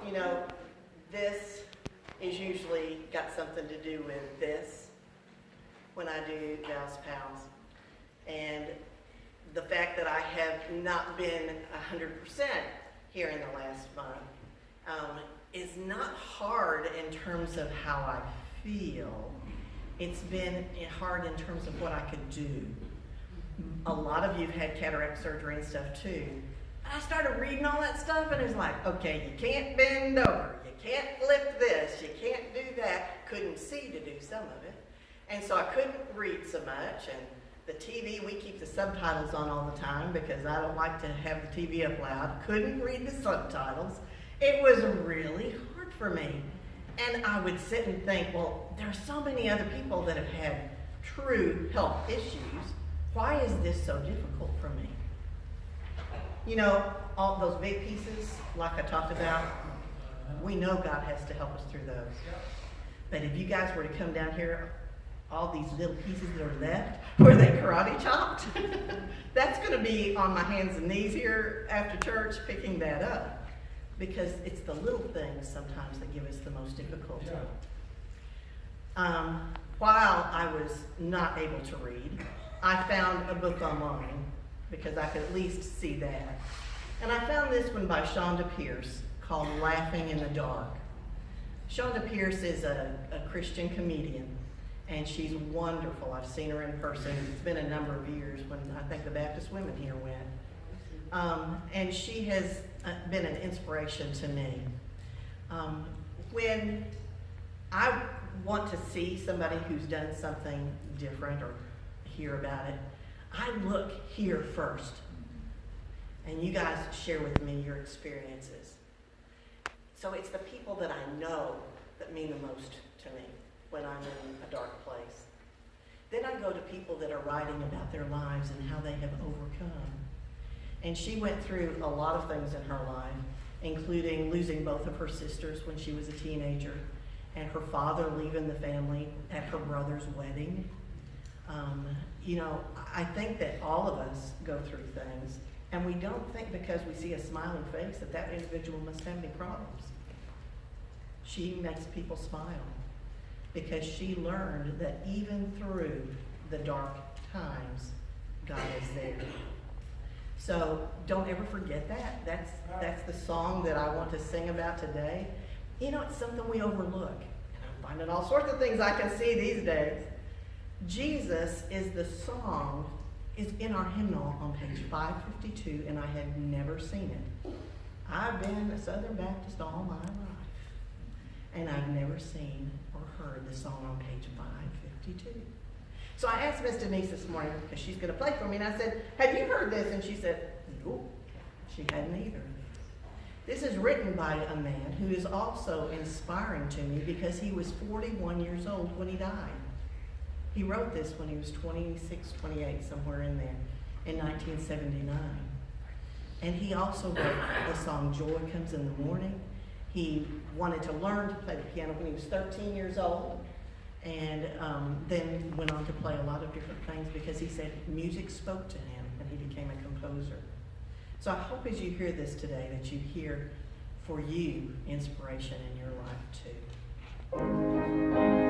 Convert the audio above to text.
you know, this is usually got something to do with this when I do Gals Pals. And the fact that I have not been 100% here in the last month is not hard in terms of how I feel. It's been hard in terms of what I could do. A lot of you have had cataract surgery and stuff too. I started reading all that stuff and it was like, okay, you can't bend over, you can't lift this, you can't do that. Couldn't see to do some of it. And so I couldn't read so much. And the TV, we keep the subtitles on all the time because I don't like to have the TV up loud. Couldn't read the subtitles. It was really hard for me. And I would sit and think, well, there are so many other people that have had true health issues. Why is this so difficult for me? You know, all those big pieces, like I talked about, we know God has to help us through those. But if you guys were to come down here, all these little pieces that are left, where they karate chopped, that's going to be on my hands and knees here after church picking that up. Because it's the little things sometimes that give us the most difficulty. While I was not able to read, I found a book online because I could at least see that. And I found this one by Shonda Pierce called Laughing in the Dark. Shonda Pierce is a Christian comedian, and she's wonderful. I've seen her in person. It's been a number of years when I think the Baptist women here went. And she has been an inspiration to me. When I want to see somebody who's done something different or hear about it, I look here first. And you guys share with me your experiences. So it's the people that I know that mean the most to me when I'm in a dark place. Then I go to people that are writing about their lives and how they have overcome. And she went through a lot of things in her life, including losing both of her sisters when she was a teenager, and her father leaving the family at her brother's wedding. You know, I think that all of us go through things, and we don't think because we see a smiling face that that individual must have any problems. She makes people smile because she learned that even through the dark times, God is there. So don't ever forget that. That's the song that I want to sing about today. You know, it's something we overlook. And I'm finding all sorts of things I can see these days. Jesus is the song, is in our hymnal on page 552, and I had never seen it. I've been a Southern Baptist all my life, and I've never seen or heard the song on page 552. So I asked Miss Denise this morning, because she's going to play for me, and I said, have you heard this? And she said, nope, she hadn't either. This is written by a man who is also inspiring to me because he was 41 years old when he died. He wrote this when he was 26, 28, somewhere in there, in 1979. And he also wrote the song Joy Comes in the Morning. He wanted to learn to play the piano when he was 13 years old. And then went on to play a lot of different things because he said music spoke to him and he became a composer. So I hope as you hear this today that you hear for you inspiration in your life too.